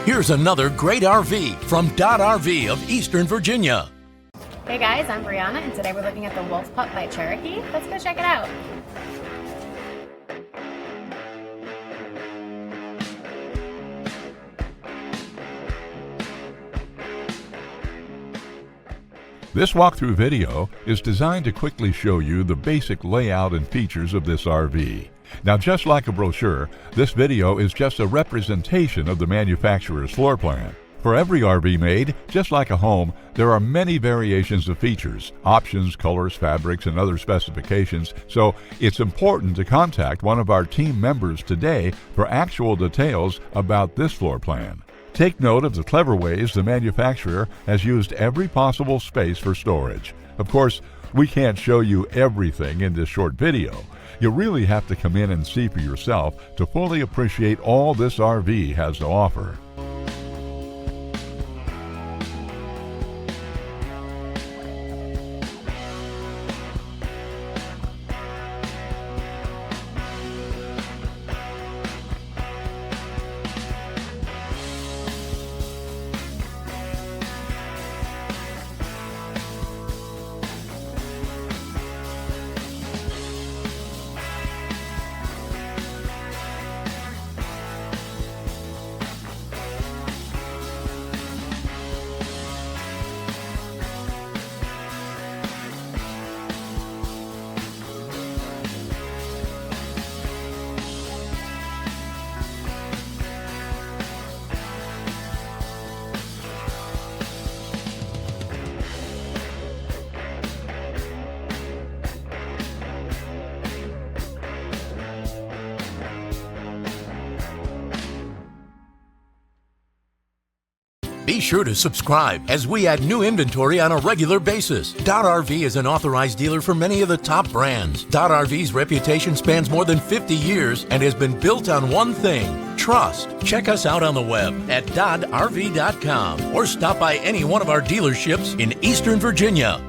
Here's another great RV from Dodd RV of Eastern Virginia. Hey guys, I'm Brianna, and today we're looking at the Wolf Pup by Cherokee. Let's go check it out. This walkthrough video is designed to quickly show you the basic layout and features of this RV. Now, just like a brochure, this video is just a representation of the manufacturer's floor plan. For every RV made, just like a home, there are many variations of features, options, colors, fabrics, and other specifications, so it's important to contact one of our team members today for actual details about this floor plan. Take note of the clever ways the manufacturer has used every possible space for storage. Of course, we can't show you everything in this short video. You really have to come in and see for yourself to fully appreciate all this RV has to offer. Be sure to subscribe as we add new inventory on a regular basis. Dodd RV is an authorized dealer for many of the top brands. Dodd RV's reputation spans more than 50 years and has been built on one thing: trust. Check us out on the web at doddrv.com or stop by any one of our dealerships in Eastern Virginia.